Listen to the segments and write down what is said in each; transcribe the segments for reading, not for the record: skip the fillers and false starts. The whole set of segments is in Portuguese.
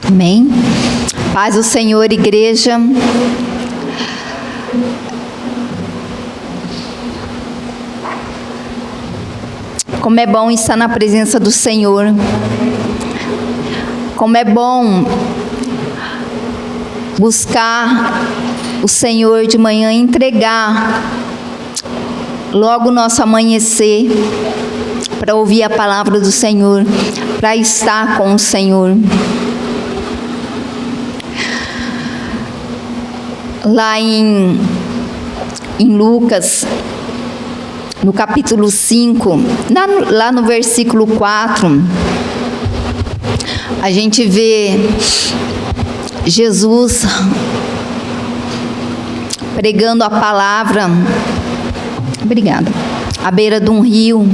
Amém? Paz do Senhor, igreja. Como é bom estar na presença do Senhor. Como é bom buscar o Senhor de manhã e entregar logo o nosso amanhecer para ouvir a palavra do Senhor, para estar com o Senhor. Lá em Lucas, no capítulo 5, lá no versículo 4, a gente vê Jesus pregando a palavra, obrigada, à beira de um rio,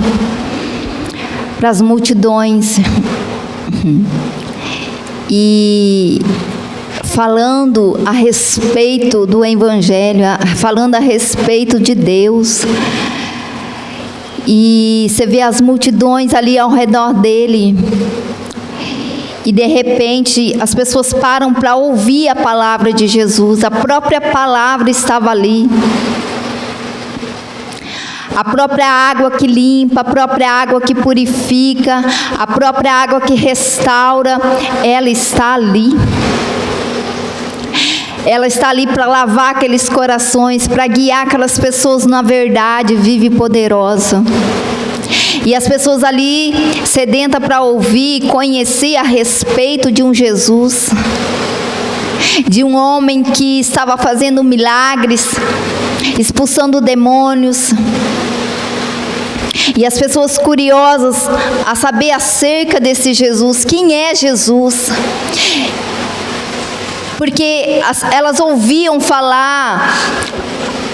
para as multidões, e falando a respeito do Evangelho, falando a respeito de Deus. E você vê as multidões ali ao redor dele, e de repente as pessoas param para ouvir a palavra de Jesus. A própria palavra estava ali, a própria água que limpa, a própria água que purifica, a própria água que restaura, ela está ali. Ela está ali para lavar aqueles corações, para guiar aquelas pessoas na verdade viva e poderosa. E as pessoas ali, sedentas para ouvir, conhecer a respeito de um Jesus, de um homem que estava fazendo milagres, expulsando demônios. E as pessoas curiosas a saber acerca desse Jesus, quem é Jesus? Porque elas ouviam falar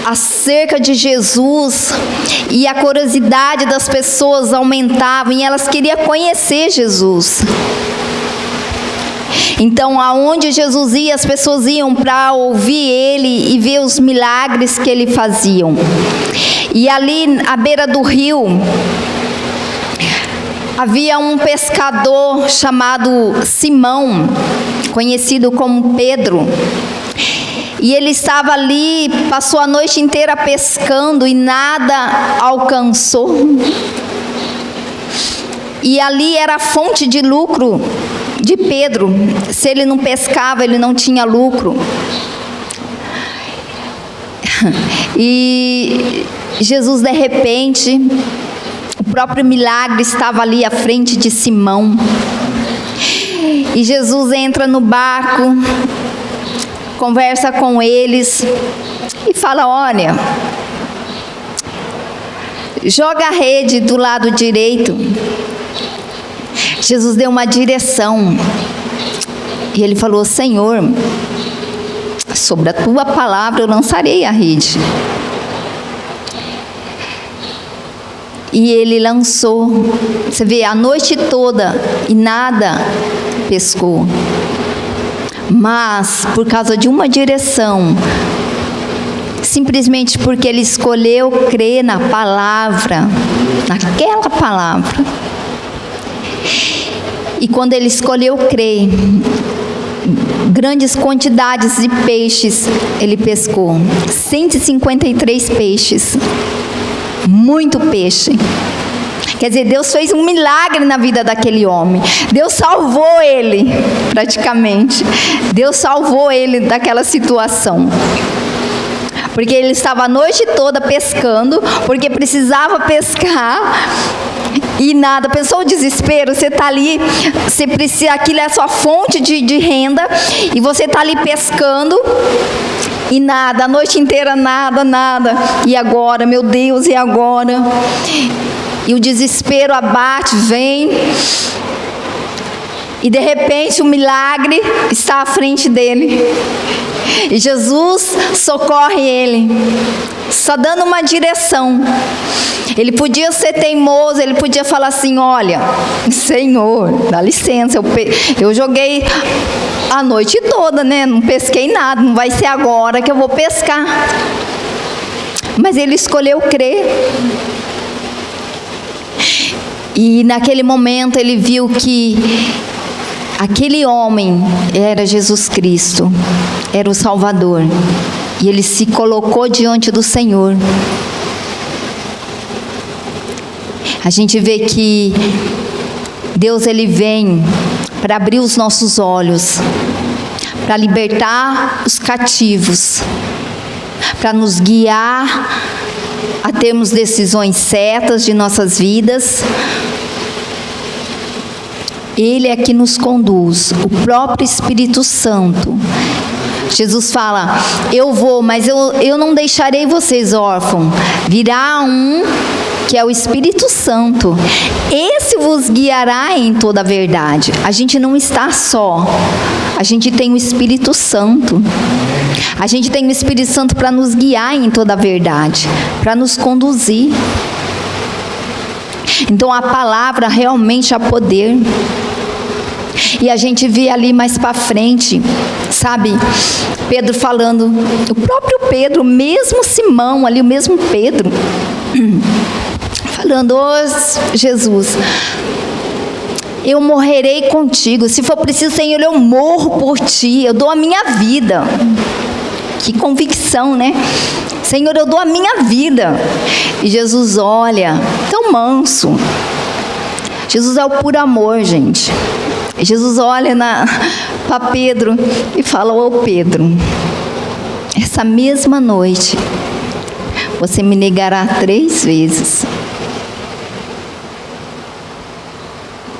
acerca de Jesus e a curiosidade das pessoas aumentava e elas queriam conhecer Jesus. Então, aonde Jesus ia, as pessoas iam para ouvir ele e ver os milagres que ele fazia. E ali, à beira do rio, havia um pescador chamado Simão, conhecido como Pedro, e ele estava ali, passou a noite inteira pescando e nada alcançou. E ali era a fonte de lucro de Pedro. Se ele não pescava, ele não tinha lucro. E Jesus, de repente, o próprio milagre estava ali à frente de Simão. E Jesus entra no barco, conversa com eles e fala: olha, joga a rede do lado direito. Jesus deu uma direção e ele falou: Senhor, sobre a tua palavra eu lançarei a rede. E ele lançou, você vê, a noite toda e nada pescou. Mas por causa de uma direção, simplesmente porque ele escolheu crer na palavra, naquela palavra. E quando ele escolheu crer, grandes quantidades de peixes ele pescou, 153 peixes. Muito peixe. Quer dizer, Deus fez um milagre na vida daquele homem. Deus salvou ele, praticamente. Deus salvou ele daquela situação. Porque ele estava a noite toda pescando, porque precisava pescar e nada. Pensou o desespero? Você está ali, você precisa, aquilo é a sua fonte de renda, e você está ali pescando e nada, a noite inteira nada. E agora, meu Deus, e agora? E o desespero abate, vem, e de repente o milagre está à frente dele. E Jesus socorre ele, só dando uma direção. Ele podia ser teimoso, ele podia falar assim: olha, Senhor, dá licença, eu joguei a noite toda, né? Não pesquei nada, não vai ser agora que eu vou pescar. Mas ele escolheu crer. E naquele momento ele viu que Aquele homem era Jesus Cristo, era o Salvador, e ele se colocou diante do Senhor. A gente vê que Deus, ele vem para abrir os nossos olhos, para libertar os cativos, para nos guiar a termos decisões certas de nossas vidas. Ele é que nos conduz, o próprio Espírito Santo. Jesus fala: eu vou, mas eu não deixarei vocês órfãos. Virá um que é o Espírito Santo. Esse vos guiará em toda a verdade. A gente não está só. A gente tem o Espírito Santo. A gente tem o Espírito Santo para nos guiar em toda a verdade, para nos conduzir. Então a palavra realmente há poder. E a gente vê ali mais para frente, sabe, Pedro falando, o próprio Pedro, o mesmo Simão ali, o mesmo Pedro, falando: ô Jesus, eu morrerei contigo, se for preciso, Senhor, eu morro por ti, eu dou a minha vida. Que convicção, né? Senhor, eu dou a minha vida. E Jesus olha, tão manso. Jesus é o puro amor, gente. Jesus olha para Pedro e fala: ô Pedro, essa mesma noite você me negará 3 vezes.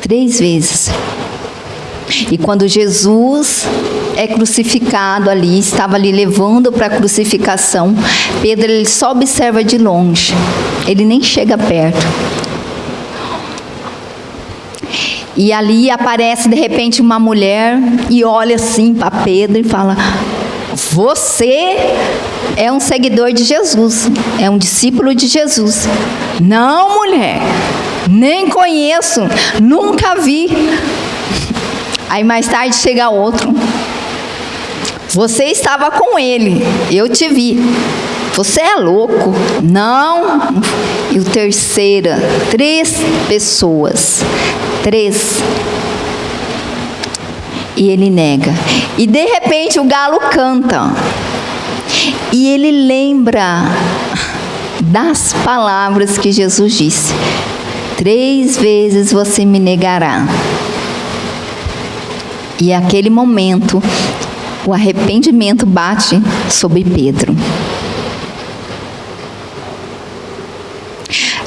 3 vezes. E quando Jesus é crucificado ali, estava ali levando para a crucificação, Pedro, ele só observa de longe, ele nem chega perto. E ali aparece de repente uma mulher e olha assim para Pedro e fala: você é um seguidor de Jesus, é um discípulo de Jesus. Não, mulher, nem conheço, nunca vi. Aí mais tarde chega outro: você estava com ele, eu te vi. Você é louco? Não. E o terceira, 3 pessoas. 3. E ele nega. E de repente o galo canta. E ele lembra das palavras que Jesus disse: 3 vezes você me negará. E naquele momento, o arrependimento bate sobre Pedro.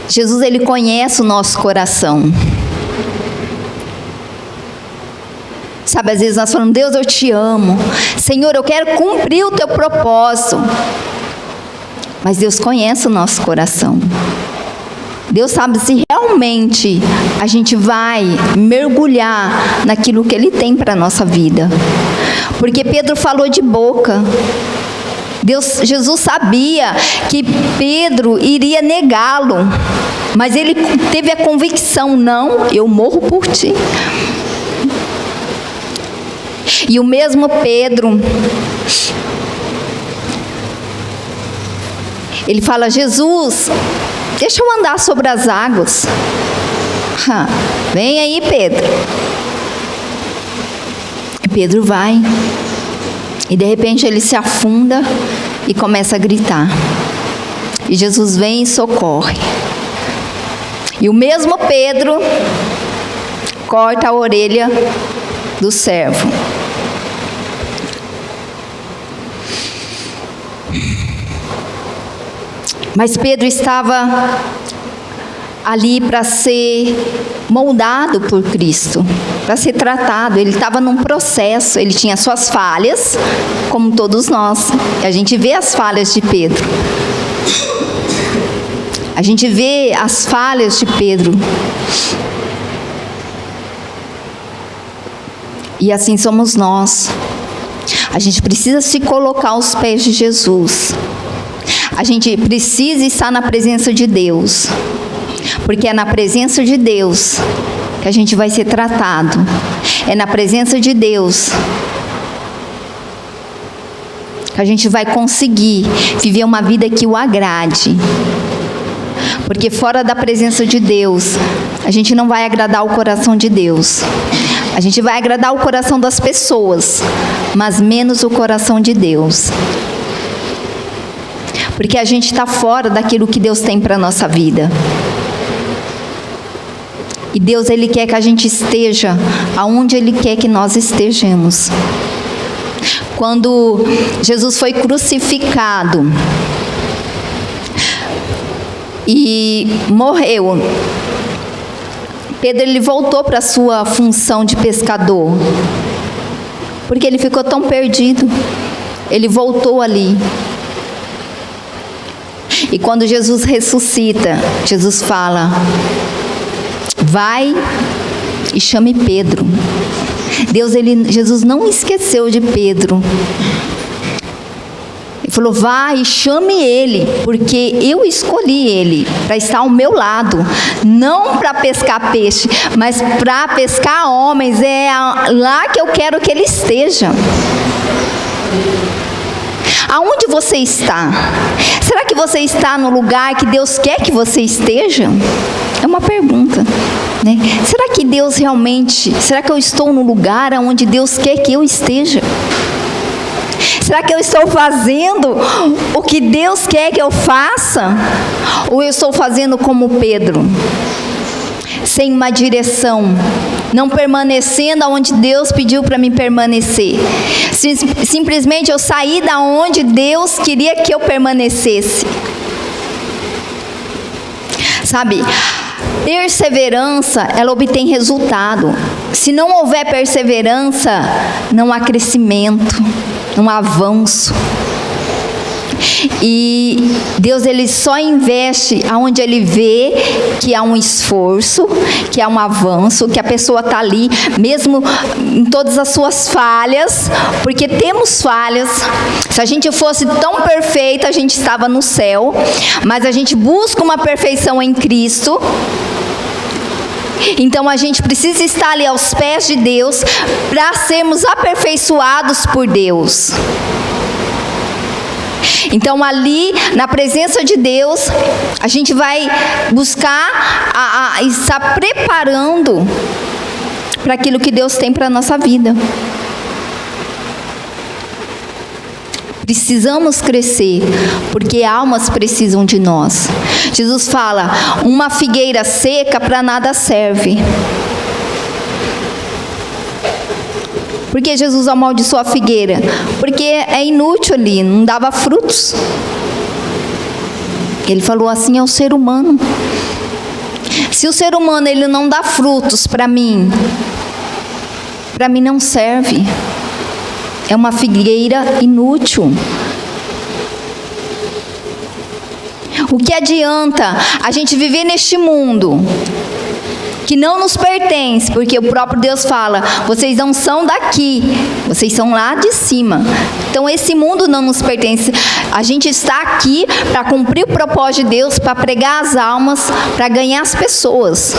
Jesus, ele conhece o nosso coração. Sabe, às vezes nós falamos: Deus, eu te amo. Senhor, eu quero cumprir o teu propósito. Mas Deus conhece o nosso coração. Deus sabe se realmente a gente vai mergulhar naquilo que Ele tem para a nossa vida. Porque Pedro falou de boca. Jesus sabia que Pedro iria negá-lo, mas ele teve a convicção: não, eu morro por ti. E o mesmo Pedro, ele fala: Jesus, deixa eu andar sobre as águas. Vem aí, Pedro. E Pedro vai. E de repente ele se afunda e começa a gritar. E Jesus vem e socorre. E o mesmo Pedro corta a orelha do servo. Mas Pedro estava ali para ser moldado por Cristo, para ser tratado. Ele estava num processo, ele tinha suas falhas, como todos nós. E a gente vê as falhas de Pedro. A gente vê as falhas de Pedro. E assim somos nós. A gente precisa se colocar aos pés de Jesus. A gente precisa estar na presença de Deus. Porque é na presença de Deus que a gente vai ser tratado. É na presença de Deus que a gente vai conseguir viver uma vida que o agrade. Porque fora da presença de Deus, a gente não vai agradar o coração de Deus. A gente vai agradar o coração das pessoas, mas menos o coração de Deus. Porque a gente está fora daquilo que Deus tem para a nossa vida. E Deus, Ele quer que a gente esteja aonde Ele quer que nós estejamos. Quando Jesus foi crucificado e morreu, Pedro, ele voltou para a sua função de pescador, porque ele ficou tão perdido. Ele voltou ali. E quando Jesus ressuscita, Jesus fala: vai e chame Pedro. Jesus não esqueceu de Pedro. Ele falou: vai e chame ele, porque eu escolhi ele para estar ao meu lado, não para pescar peixe, mas para pescar homens. É lá que eu quero que ele esteja. Aonde você está? Será que você está no lugar que Deus quer que você esteja? É uma pergunta, né? Será que Deus realmente, será que eu estou no lugar onde Deus quer que eu esteja? Será que eu estou fazendo o que Deus quer que eu faça? Ou eu estou fazendo como Pedro, sem uma direção, não permanecendo onde Deus pediu para mim permanecer? Simplesmente eu saí da onde Deus queria que eu permanecesse. Sabe, perseverança, ela obtém resultado. Se não houver perseverança, não há crescimento, não há avanço. E Deus, Ele só investe aonde Ele vê que há um esforço, que há um avanço, que a pessoa está ali, mesmo em todas as suas falhas, porque temos falhas. Se a gente fosse tão perfeita, a gente estava no céu, mas a gente busca uma perfeição em Cristo. Então a gente precisa estar ali aos pés de Deus para sermos aperfeiçoados por Deus. Então ali, na presença de Deus, a gente vai buscar estar preparando para aquilo que Deus tem para a nossa vida. Precisamos crescer, porque almas precisam de nós. Jesus fala: uma figueira seca para nada serve. Por que Jesus amaldiçoou a figueira? Porque é inútil ali, não dava frutos. Ele falou assim ao ser humano: se o ser humano ele não dá frutos para mim não serve. É uma figueira inútil. O que adianta a gente viver neste mundo que não nos pertence, porque o próprio Deus fala: vocês não são daqui, vocês são lá de cima. Então esse mundo não nos pertence. A gente está aqui para cumprir o propósito de Deus, para pregar as almas, para ganhar as pessoas,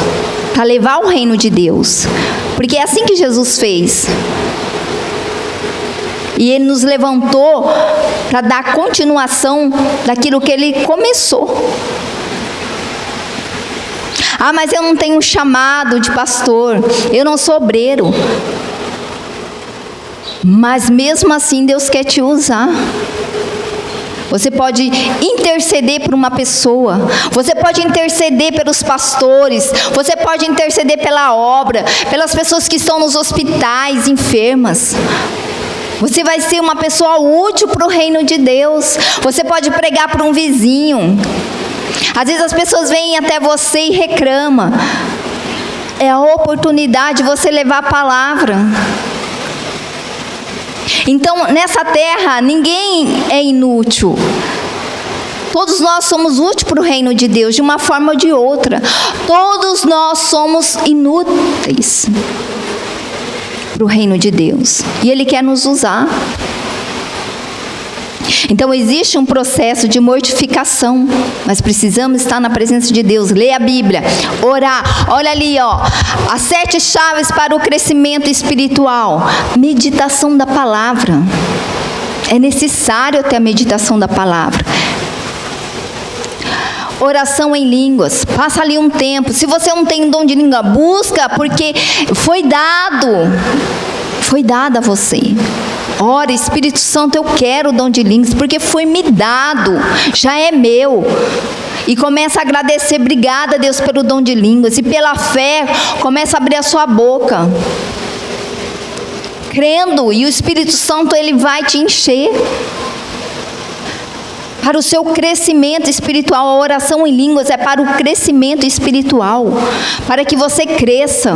para levar o reino de Deus, porque é assim que Jesus fez. E Ele nos levantou para dar continuação daquilo que Ele começou. Ah, mas eu não tenho um chamado de pastor, eu não sou obreiro. Mas mesmo assim Deus quer te usar. Você pode interceder por uma pessoa, você pode interceder pelos pastores, você pode interceder pela obra, pelas pessoas que estão nos hospitais, enfermas. Você vai ser uma pessoa útil para o reino de Deus. Você pode pregar para um vizinho. Às vezes as pessoas vêm até você e reclamam. É a oportunidade de você levar a palavra. Então, nessa terra, ninguém é inútil. Todos nós somos úteis para o reino de Deus, de uma forma ou de outra. Todos nós somos inúteis para o reino de Deus. E Ele quer nos usar. Então existe um processo de mortificação, mas precisamos estar na presença de Deus, ler a Bíblia, orar. Olha ali, ó, as 7 chaves para o crescimento espiritual. Meditação da palavra. É necessário ter a meditação da palavra. oração em línguas. Passa ali um tempo. Se você não tem dom de língua, busca, porque foi dado a você. Ora, Espírito Santo, eu quero o dom de línguas, porque foi me dado, já é meu. E começa a agradecer, obrigada, Deus, pelo dom de línguas. E pela fé, começa a abrir a sua boca, crendo, e o Espírito Santo, ele vai te encher. Para o seu crescimento espiritual, a oração em línguas é para o crescimento espiritual, para que você cresça.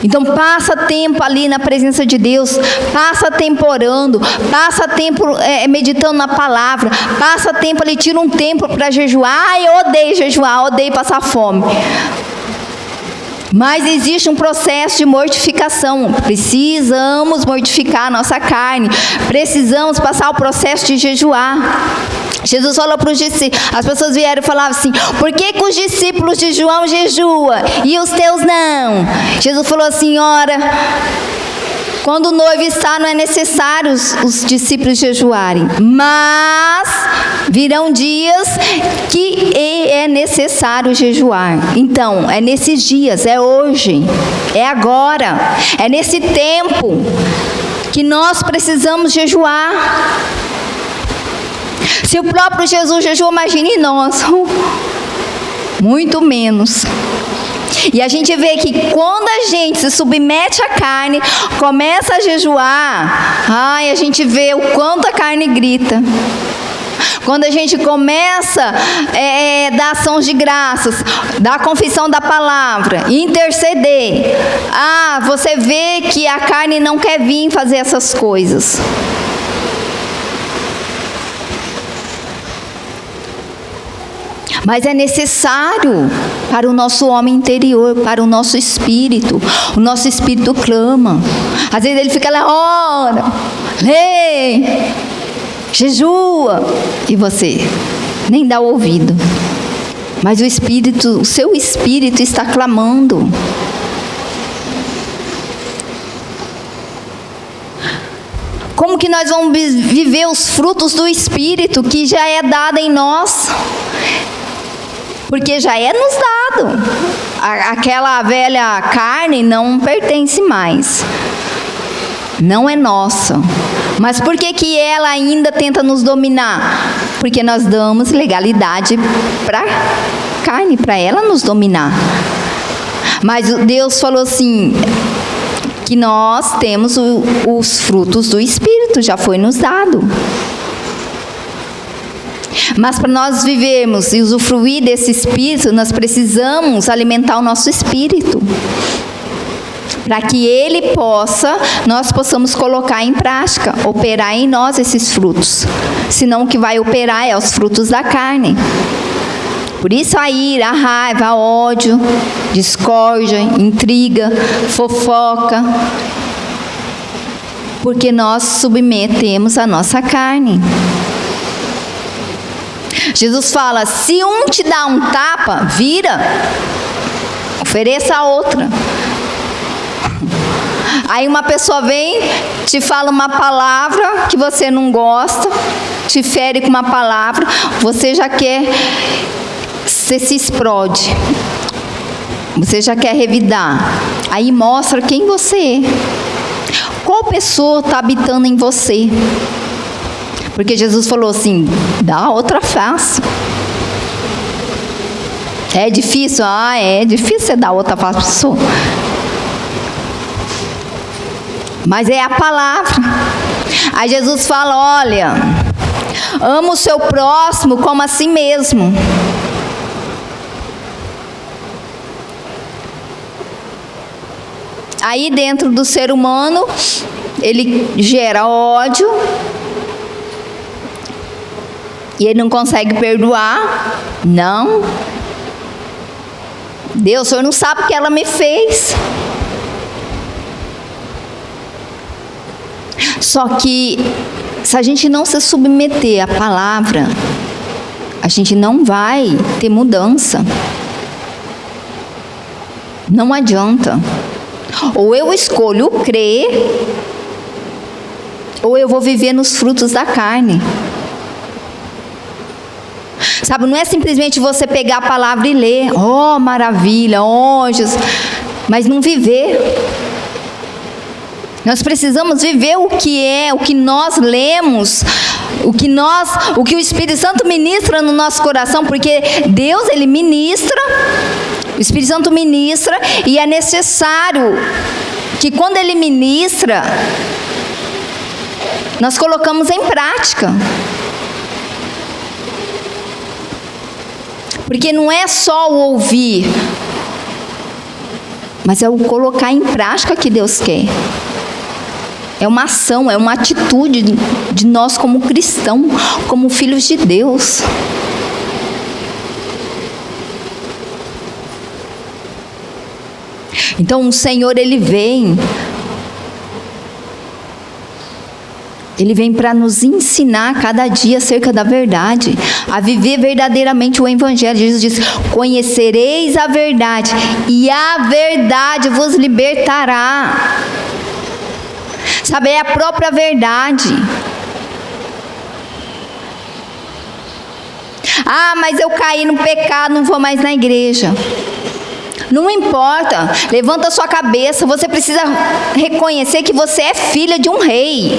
Então passa tempo ali na presença de Deus, passa tempo orando, passa tempo meditando na palavra, passa tempo ali, tira um tempo para jejuar. Eu odeio jejuar, odeio passar fome. Mas existe um processo de mortificação. Precisamos mortificar a nossa carne. Precisamos passar o processo de jejuar. Jesus falou para os discípulos, as pessoas vieram e falavam assim: por que os discípulos de João jejuam e os teus não? Jesus falou assim: ora, quando o noivo está, não é necessário os discípulos jejuarem, mas virão dias que é necessário jejuar. Então, é nesses dias, é hoje, é agora, é nesse tempo que nós precisamos jejuar. Se o próprio Jesus jejuou, imagine nós, muito menos. E a gente vê que quando a gente se submete à carne, começa a jejuar, a gente vê o quanto a carne grita. Quando a gente começa a dar ações de graças, dar a confissão da palavra, interceder, você vê que a carne não quer vir fazer essas coisas. Mas é necessário para o nosso homem interior, para o nosso espírito. O nosso espírito clama. Às vezes ele fica lá, ora, lê, jejua, e você nem dá o ouvido. Mas o seu espírito está clamando. Como que nós vamos viver os frutos do Espírito que já é dado em nós? Porque já é nos dado. Aquela velha carne não pertence mais. Não é nossa. Mas por que ela ainda tenta nos dominar? Porque nós damos legalidade para a carne, para ela nos dominar. Mas Deus falou assim, que nós temos os frutos do Espírito, já foi nos dado. Mas para nós vivermos e usufruir desse Espírito, nós precisamos alimentar o nosso Espírito, para que nós possamos colocar em prática, operar em nós esses frutos. Senão o que vai operar é os frutos da carne. Por isso a ira, a raiva, a ódio, discórdia, intriga, fofoca. Porque nós submetemos a nossa carne. Jesus fala, se um te dá um tapa, vira, ofereça a outra. Aí uma pessoa vem, te fala uma palavra que você não gosta, te fere com uma palavra, você se explode, você já quer revidar. Aí mostra quem você é, qual pessoa está habitando em você. Porque Jesus falou assim, dá outra face. É difícil? É difícil você dar outra face para a pessoa. Mas é a palavra. Aí Jesus fala, olha, ama o seu próximo como a si mesmo. Aí dentro do ser humano, ele gera ódio, e ele não consegue perdoar. Não. Deus, o Senhor não sabe o que ela me fez. Só que, se a gente não se submeter à palavra, a gente não vai ter mudança. Não adianta. Ou eu escolho crer, ou eu vou viver nos frutos da carne. Sabe, não é simplesmente você pegar a palavra e ler, oh maravilha, oh Jesus, mas não viver. Nós precisamos viver o que nós lemos, o que o Espírito Santo ministra no nosso coração, porque Deus, Ele ministra, o Espírito Santo ministra, e é necessário que quando Ele ministra, nós colocamos em prática. Porque não é só o ouvir, mas é o colocar em prática que Deus quer. É uma ação, é uma atitude de nós como cristãos, como filhos de Deus. Então o Senhor, Ele vem para nos ensinar cada dia acerca da verdade, a viver verdadeiramente o Evangelho. Jesus diz: conhecereis a verdade, e a verdade vos libertará. Sabe, é a própria verdade. Ah, mas eu caí no pecado, não vou mais na igreja. Não importa, levanta a sua cabeça, você precisa reconhecer que você é filha de um rei.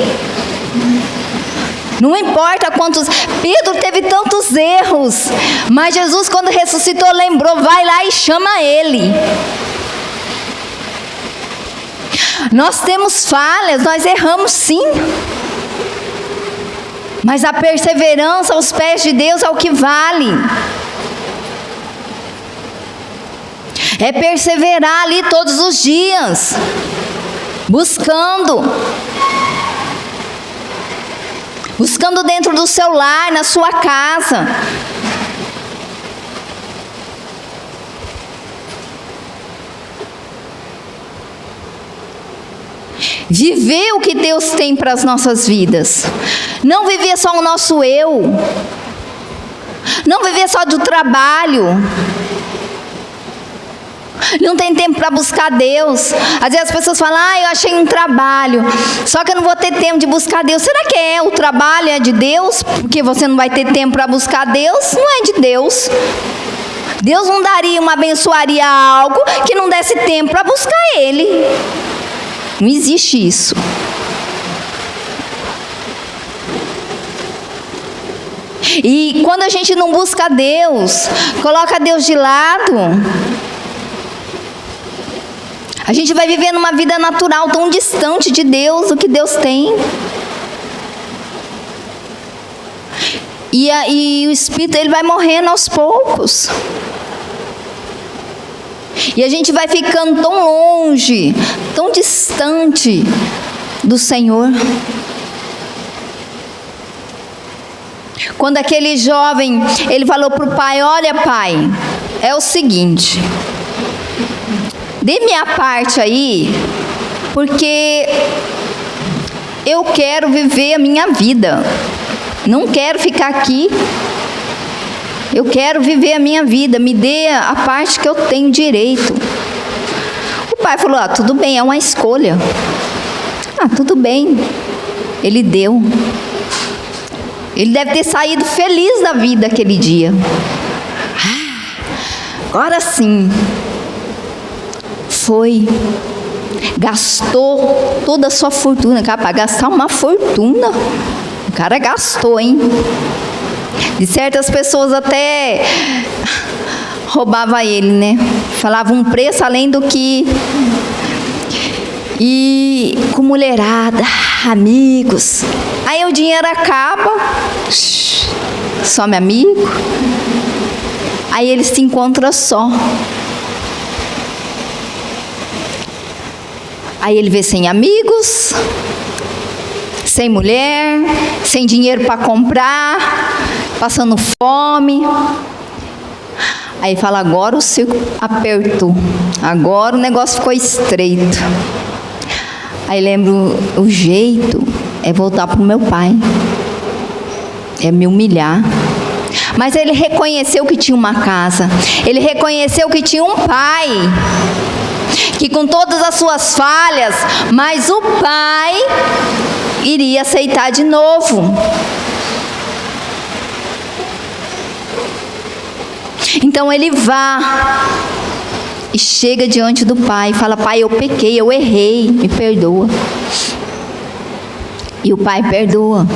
Não importa quantos... Pedro teve tantos erros, mas Jesus, quando ressuscitou, lembrou: vai lá e chama ele. Nós temos falhas, nós erramos sim, mas a perseverança aos pés de Deus é o que vale. É perseverar ali todos os dias, buscando dentro do seu lar, na sua casa. Viver o que Deus tem para as nossas vidas. Não viver só o nosso eu. Não viver só do trabalho. Não tem tempo para buscar Deus. Às vezes as pessoas falam: ah, eu achei um trabalho, só que eu não vou ter tempo de buscar Deus. Será que o trabalho é de Deus? Porque você não vai ter tempo para buscar Deus? Não é de Deus. Deus não abençoaria algo que não desse tempo para buscar Ele. Não existe isso. E quando a gente não busca Deus, coloca Deus de lado, a gente vai vivendo uma vida natural, tão distante de Deus, do que Deus tem. E o Espírito, ele vai morrendo aos poucos. E a gente vai ficando tão longe, tão distante do Senhor. Quando aquele jovem, ele falou para o pai: olha pai, é o seguinte, dê minha parte aí, porque eu quero viver a minha vida, não quero ficar aqui, eu quero viver a minha vida, me dê a parte que eu tenho direito. O pai falou: ah, tudo bem, é uma escolha. Ah, tudo bem. Ele deu. Ele deve ter saído feliz da vida aquele dia. Agora sim. Foi. Gastou toda a sua fortuna. Para gastar uma fortuna, o cara gastou, hein? E certas pessoas até roubava ele, né? Falava um preço além do que... E com mulherada, amigos. Aí o dinheiro acaba, some amigo. Aí ele se encontra só. Aí ele vê sem amigos, sem mulher, sem dinheiro para comprar, passando fome. Aí fala: agora o circo apertou, agora o negócio ficou estreito. Aí lembro: o jeito é voltar para o meu pai, é me humilhar. Mas ele reconheceu que tinha uma casa, ele reconheceu que tinha um pai, que com todas as suas falhas, mas o pai iria aceitar de novo. Então ele vai e chega diante do Pai e fala: Pai, eu pequei, eu errei, me perdoa. E o Pai perdoa.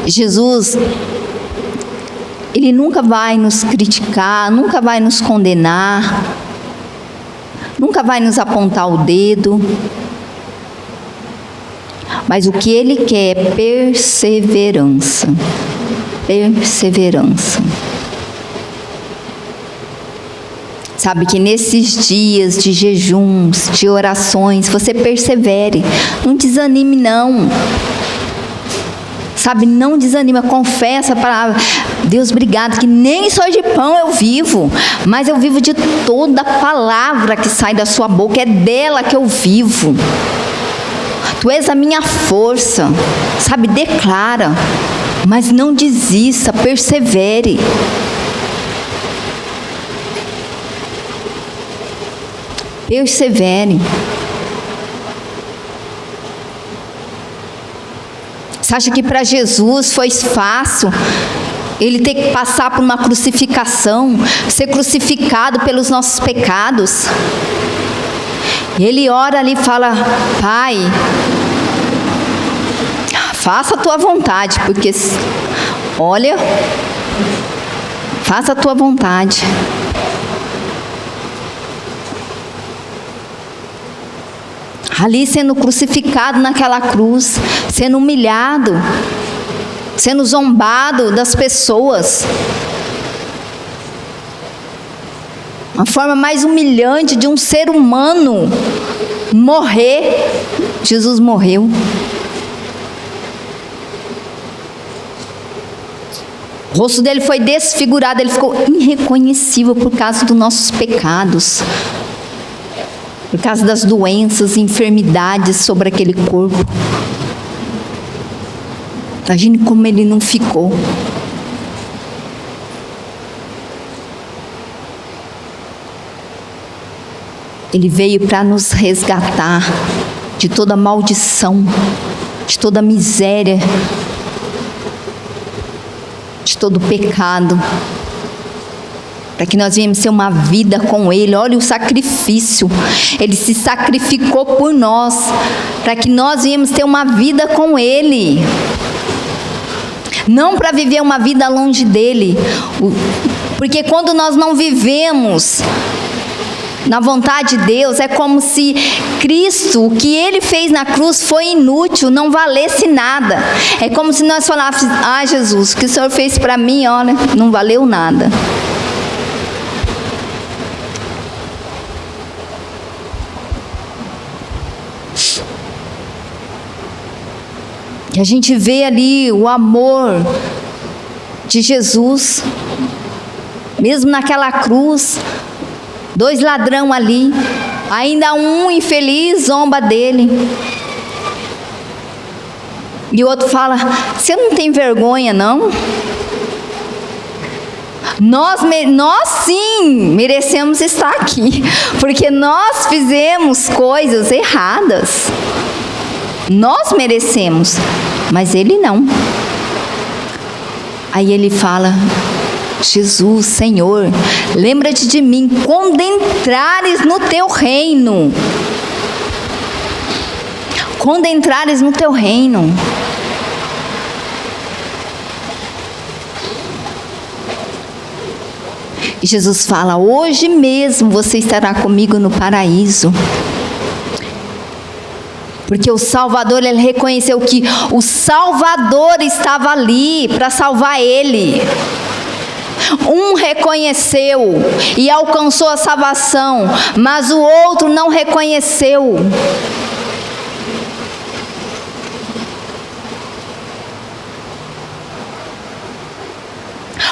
Jesus, Ele nunca vai nos criticar, nunca vai nos condenar, nunca vai nos apontar o dedo. Mas o que Ele quer é perseverança. Perseverança. Sabe, que nesses dias de jejuns, de orações, você persevere. Não desanime, não. Sabe, não desanima, confessa a palavra. Deus, obrigado, que nem só de pão eu vivo, mas eu vivo de toda palavra que sai da sua boca, é dela que eu vivo. Tu és a minha força, sabe, declara, mas não desista, persevere. Persevere. Você acha que para Jesus foi fácil Ele ter que passar por uma crucificação, ser crucificado pelos nossos pecados? E Ele ora ali e fala: Pai, faça a tua vontade, porque, olha, faça a tua vontade. Ali sendo crucificado naquela cruz, sendo humilhado, sendo zombado das pessoas. A forma mais humilhante de um ser humano morrer, Jesus morreu. O rosto dele foi desfigurado, ele ficou irreconhecível por causa dos nossos pecados, por causa das doenças e enfermidades sobre aquele corpo. Imagine como ele não ficou. Ele veio para nos resgatar de toda maldição, de toda miséria, de todo pecado, para que nós viemos ter uma vida com Ele. Olha o sacrifício, Ele se sacrificou por nós, para que nós viemos ter uma vida com Ele, não para viver uma vida longe dEle, porque quando nós não vivemos na vontade de Deus, é como se Cristo, o que Ele fez na cruz foi inútil, não valesse nada. É como se nós falássemos: ah, Jesus, o que o Senhor fez para mim, olha, não valeu nada. E a gente vê ali o amor de Jesus, mesmo naquela cruz, 2 ladrões ali, ainda um infeliz zomba dele. E o outro fala: você não tem vergonha, não? Nós sim merecemos estar aqui, porque nós fizemos coisas erradas. Nós merecemos, mas ele não. Aí ele fala: Jesus, Senhor, lembra-te de mim quando entrares no teu reino. Quando entrares no teu reino. E Jesus fala: hoje mesmo você estará comigo no paraíso. Porque o Salvador, ele reconheceu que o Salvador estava ali para salvar ele. Um reconheceu e alcançou a salvação, mas o outro não reconheceu.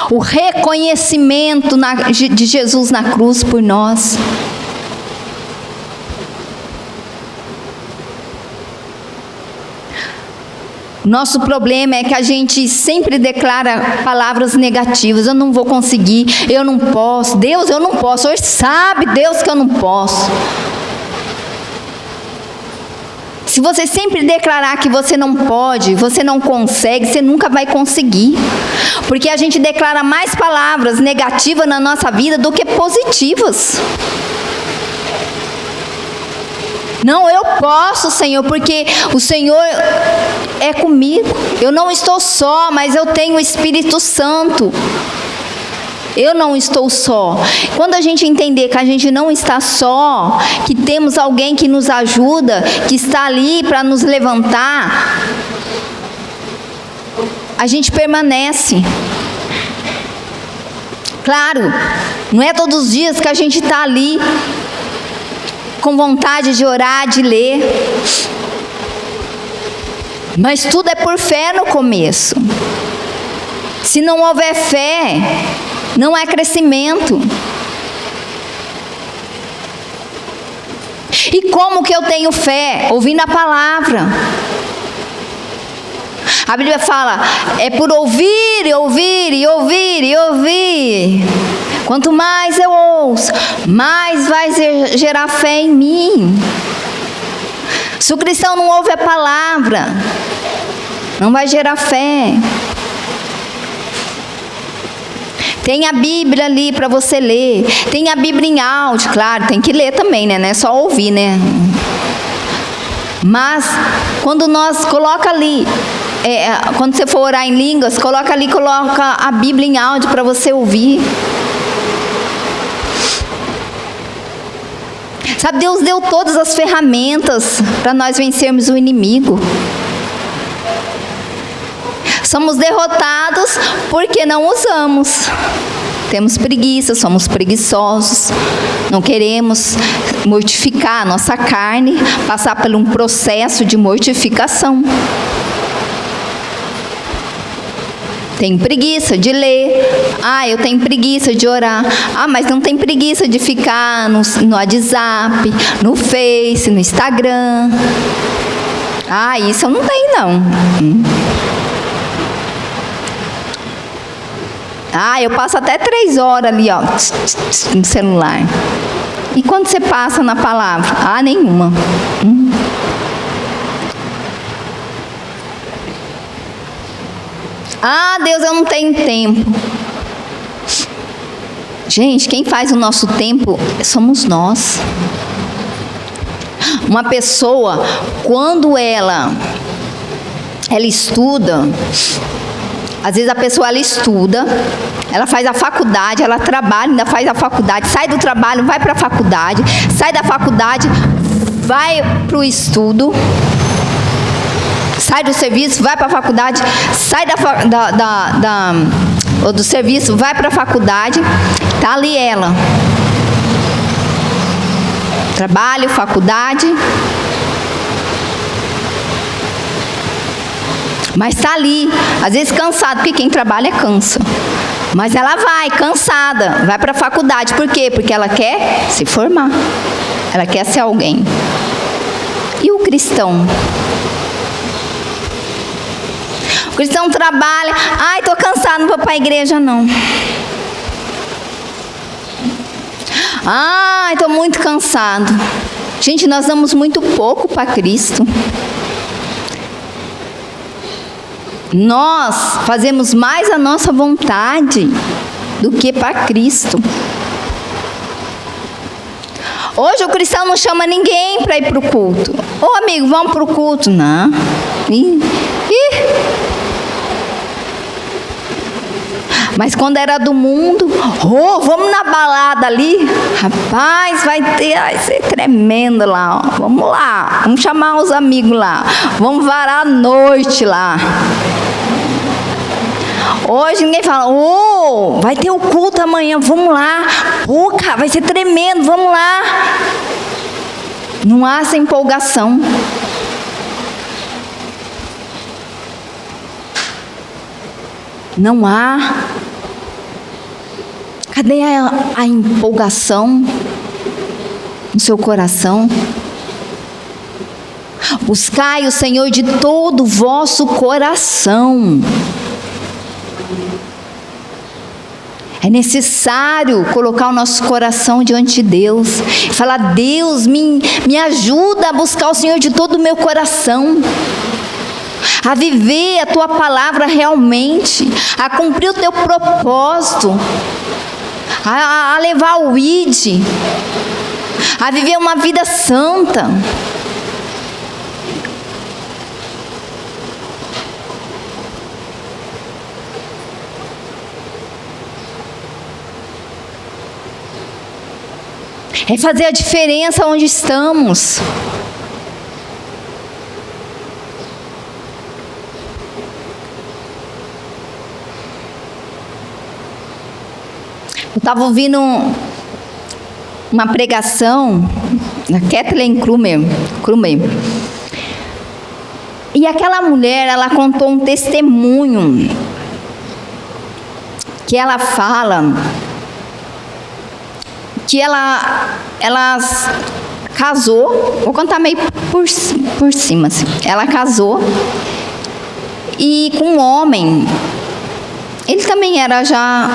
O reconhecimento de Jesus na cruz por nós. Nosso problema é que a gente sempre declara palavras negativas. Eu não vou conseguir, eu não posso. Deus, eu não posso. O Senhor sabe, Deus, que eu não posso. Se você sempre declarar que você não pode, você não consegue, você nunca vai conseguir. Porque a gente declara mais palavras negativas na nossa vida do que positivas. Não, eu posso, Senhor, porque o Senhor é comigo. Eu não estou só, mas eu tenho o Espírito Santo. Eu não estou só. Quando a gente entender que a gente não está só, que temos alguém que nos ajuda, que está ali para nos levantar, a gente permanece. Claro, não é todos os dias que a gente está ali com vontade de orar, de ler. Mas tudo é por fé no começo. Se não houver fé, não há crescimento. E como que eu tenho fé? Ouvindo a palavra. A Bíblia fala, é por ouvir, ouvir e ouvir e ouvir. Quanto mais eu ouço, mais vai gerar fé em mim. Se o cristão não ouve a palavra, não vai gerar fé. Tem a Bíblia ali para você ler. Tem a Bíblia em áudio, claro, tem que ler também, né? Não é só ouvir, né? Mas, quando nós coloca ali, quando você for orar em línguas, coloca ali, coloca a Bíblia em áudio para você ouvir. Sabe, Deus deu todas as ferramentas para nós vencermos o inimigo. Somos derrotados porque não usamos. Temos preguiça, somos preguiçosos. Não queremos mortificar a nossa carne, passar por um processo de mortificação. Tenho preguiça de ler. Eu tenho preguiça de orar. Mas não tem preguiça de ficar no WhatsApp, no Face, no Instagram. Isso eu não tenho, não. Eu passo até 3 horas ali, ó, no celular. E quando você passa na palavra? Nenhuma. Deus, eu não tenho tempo. Gente, quem faz o nosso tempo somos nós. Uma pessoa, quando ela estuda, às vezes a pessoa ela estuda, ela faz a faculdade, ela trabalha, ainda faz a faculdade, sai do trabalho, vai para a faculdade, sai da faculdade, vai para o estudo, sai do serviço, vai para a faculdade, sai do serviço, vai para a faculdade, está ali ela. Trabalho, faculdade. Mas está ali, às vezes cansado, porque quem trabalha cansa. Mas ela vai, cansada, vai para a faculdade. Por quê? Porque ela quer se formar. Ela quer ser alguém. E o cristão? O cristão trabalha, estou cansado, não vou para a igreja não. Estou muito cansado. Gente, nós damos muito pouco para Cristo. Nós fazemos mais a nossa vontade do que para Cristo. Hoje o cristão não chama ninguém para ir para o culto. Amigo, vamos para o culto? Não. Mas quando era do mundo, vamos na balada ali, rapaz, vai ser tremendo lá, ó. Vamos lá, vamos chamar os amigos lá, vamos varar a noite lá. Hoje ninguém fala, vai ter o culto amanhã, vamos lá, cara, vai ser tremendo, vamos lá. Não há essa empolgação. Não há. Cadê a empolgação no seu coração? Buscai o Senhor de todo o vosso coração. É necessário colocar o nosso coração diante de Deus. Falar: Deus, me ajuda a buscar o Senhor de todo o meu coração. A viver a Tua palavra realmente. A cumprir o Teu propósito. A levar o ID. A viver uma vida santa. É fazer a diferença onde estamos. Eu estava ouvindo uma pregação da Kathleen Krumer. E aquela mulher, ela contou um testemunho que ela fala que ela casou, vou contar meio por cima, assim. Ela casou e com um homem, ele também era já,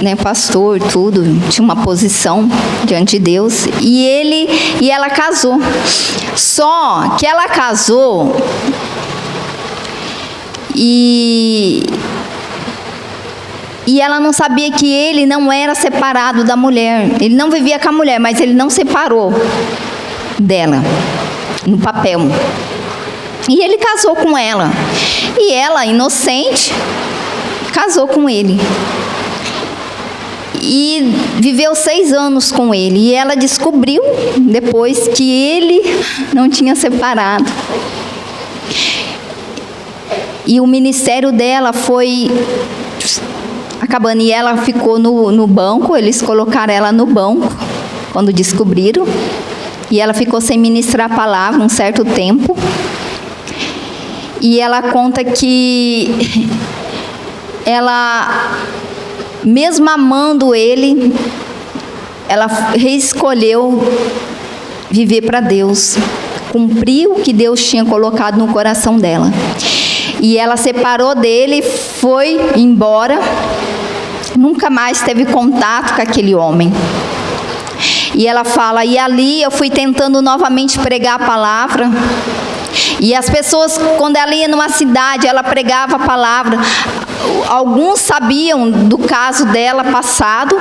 né, pastor, tudo, tinha uma posição diante de Deus, e ela casou. Só que ela casou e ela não sabia que ele não era separado da mulher. Ele não vivia com a mulher, mas ele não separou dela no papel. E ele casou com ela. E ela, inocente, casou com ele. E viveu 6 anos com ele. E ela descobriu depois que ele não tinha separado. E o ministério dela foi acabando, e ela ficou no banco. Eles colocaram ela no banco quando descobriram, e ela ficou sem ministrar a palavra um certo tempo. E ela conta que ela, mesmo amando ele, ela reescolheu viver para Deus, cumprir o que Deus tinha colocado no coração dela. E ela separou dele, foi embora, nunca mais teve contato com aquele homem. E ela fala: e ali eu fui tentando novamente pregar a palavra. E as pessoas, quando ela ia numa cidade, ela pregava a palavra. Alguns sabiam do caso dela passado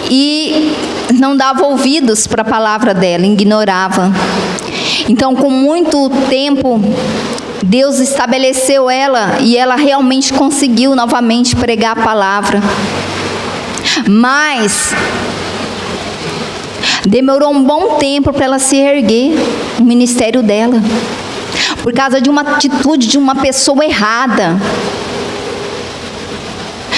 e não davam ouvidos para a palavra dela, ignoravam. Então, com muito tempo, Deus estabeleceu ela e ela realmente conseguiu novamente pregar a palavra. Mas demorou um bom tempo para ela se erguer no ministério dela, por causa de uma atitude de uma pessoa errada,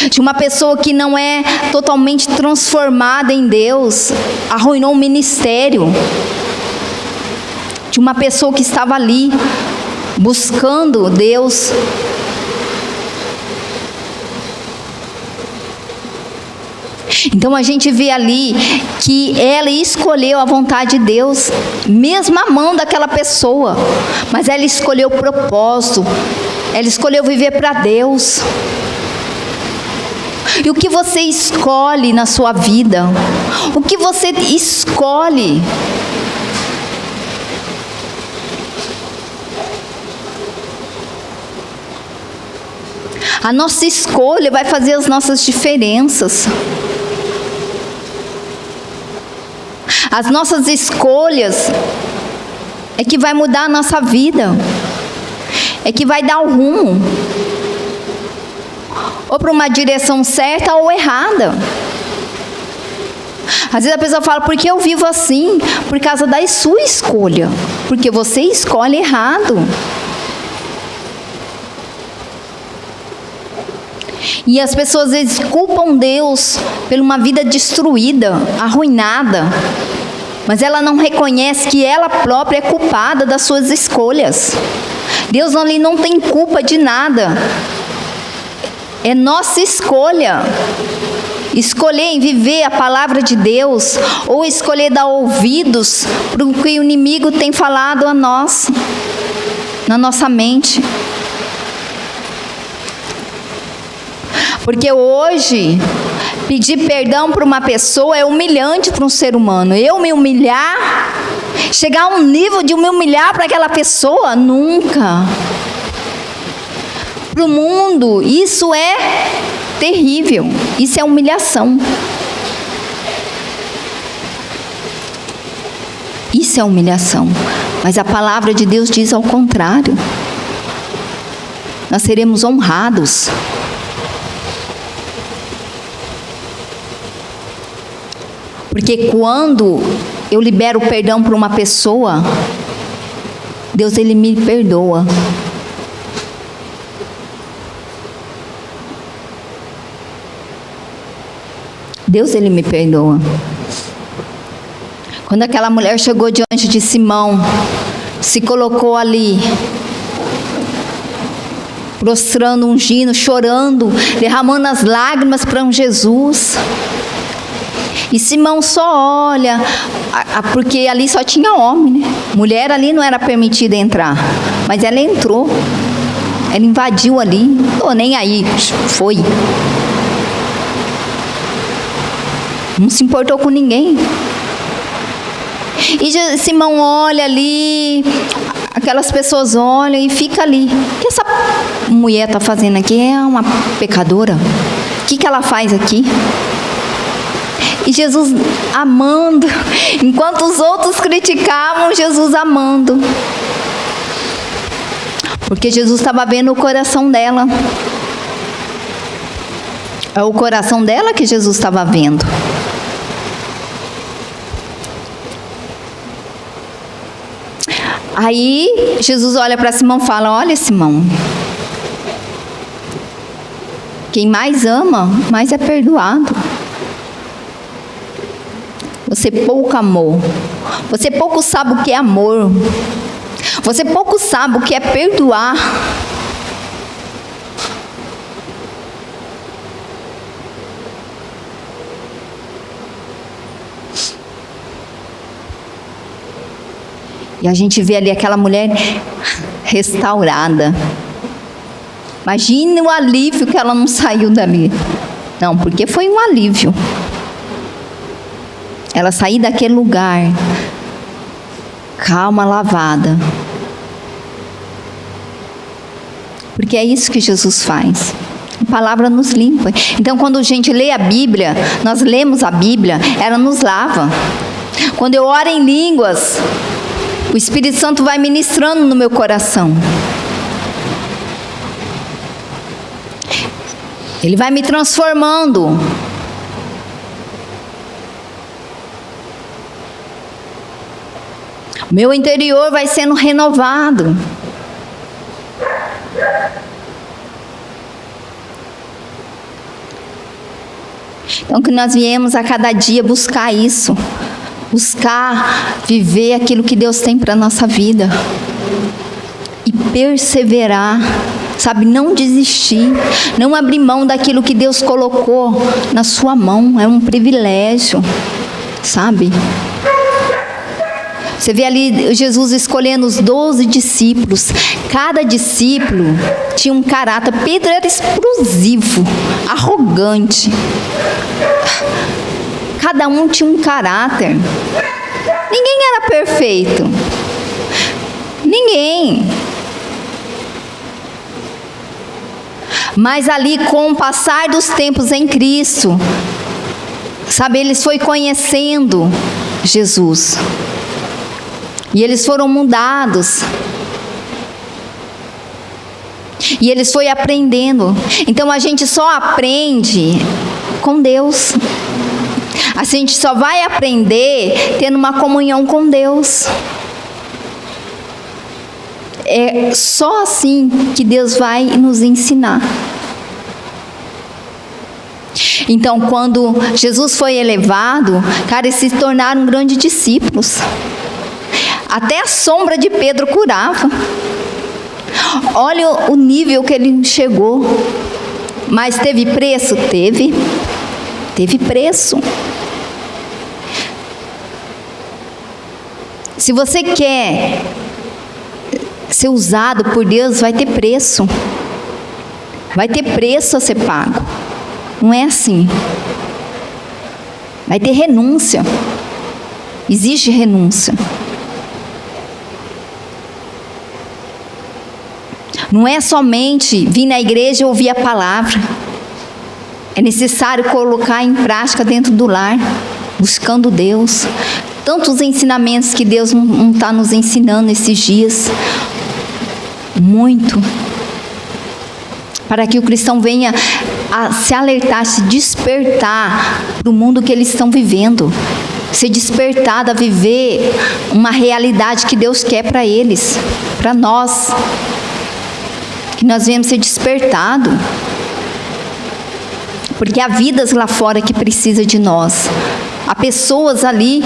de uma pessoa que não é totalmente transformada em Deus, arruinou o ministério, de uma pessoa que estava ali buscando Deus. Então a gente vê ali que ela escolheu a vontade de Deus, mesmo amando aquela pessoa, mas ela escolheu o propósito, ela escolheu viver para Deus. E o que você escolhe na sua vida? O que você escolhe? A nossa escolha vai fazer as nossas diferenças. As nossas escolhas é que vai mudar a nossa vida, é que vai dar o rumo, ou para uma direção certa ou errada. Às vezes a pessoa fala: por que eu vivo assim? Por causa da sua escolha, porque você escolhe errado. E as pessoas às vezes culpam Deus por uma vida destruída, arruinada, mas ela não reconhece que ela própria é culpada das suas escolhas. Deus ali não tem culpa de nada. É nossa escolha. Escolher em viver a palavra de Deus, ou escolher dar ouvidos para o que o inimigo tem falado a nós, na nossa mente. Porque hoje, pedir perdão para uma pessoa é humilhante para um ser humano. Eu me humilhar, chegar a um nível de me humilhar para aquela pessoa, nunca. Para o mundo, isso é terrível, isso é humilhação. Isso é humilhação. Mas a palavra de Deus diz ao contrário. Nós seremos honrados. Porque quando eu libero perdão para uma pessoa, Deus, Ele me perdoa. Deus, Ele me perdoa. Quando aquela mulher chegou diante de Simão, se colocou ali, prostrando, ungindo, chorando, derramando as lágrimas para um Jesus. E Simão só olha, porque ali só tinha homem, né? Mulher ali não era permitida entrar, mas ela entrou. Ela invadiu ali, nem aí, foi. Não se importou com ninguém. E Simão olha ali, aquelas pessoas olham e fica ali. O que essa mulher está fazendo aqui? É uma pecadora. O que ela faz aqui? E Jesus amando, enquanto os outros criticavam, Jesus amando. Porque Jesus estava vendo o coração dela. É o coração dela que Jesus estava vendo. Aí Jesus olha para Simão e fala: olha, Simão, quem mais ama, mais é perdoado. Você pouco amou. Você pouco sabe o que é amor. Você pouco sabe o que é perdoar. E a gente vê ali aquela mulher restaurada. Imagine o alívio que ela não saiu dali. Não, porque foi um alívio. Ela sair daquele lugar, calma, lavada. Porque é isso que Jesus faz. A palavra nos limpa. Então, quando a gente lê a Bíblia, nós lemos a Bíblia, ela nos lava. Quando eu oro em línguas, o Espírito Santo vai ministrando no meu coração. Ele vai me transformando. Meu interior vai sendo renovado. Então, que nós viemos a cada dia buscar isso. Buscar viver aquilo que Deus tem para a nossa vida. E perseverar. Sabe, não desistir. Não abrir mão daquilo que Deus colocou na sua mão. É um privilégio. Sabe? Você vê ali Jesus escolhendo os 12 discípulos. Cada discípulo tinha um caráter. Pedro era explosivo, arrogante. Cada um tinha um caráter. Ninguém era perfeito. Ninguém. Mas ali, com o passar dos tempos em Cristo, sabe, eles foram conhecendo Jesus. E eles foram mudados. E eles foram aprendendo. Então a gente só aprende com Deus. A gente só vai aprender tendo uma comunhão com Deus. É só assim que Deus vai nos ensinar. Então, quando Jesus foi elevado, cara, eles se tornaram grandes discípulos. Até a sombra de Pedro curava. Olha o nível que ele chegou. Mas teve preço? Teve. Teve preço. Se você quer ser usado por Deus, vai ter preço. Vai ter preço a ser pago. Não é assim. Vai ter renúncia. Existe renúncia. Não é somente vir na igreja e ouvir a palavra. É necessário colocar em prática dentro do lar, buscando Deus. Tantos ensinamentos que Deus não está nos ensinando esses dias. Muito. Para que o cristão venha a se alertar, se despertar do mundo que eles estão vivendo. Ser despertado a viver uma realidade que Deus quer para eles, para nós. Que nós venhamos ser despertados. Porque há vidas lá fora que precisam de nós. Há pessoas ali.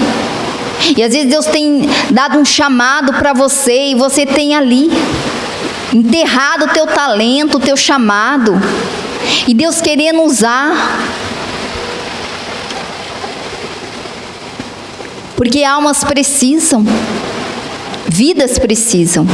E às vezes Deus tem dado um chamado para você e você tem ali enterrado o teu talento, o teu chamado. E Deus querendo usar. Porque almas precisam. Vidas precisam.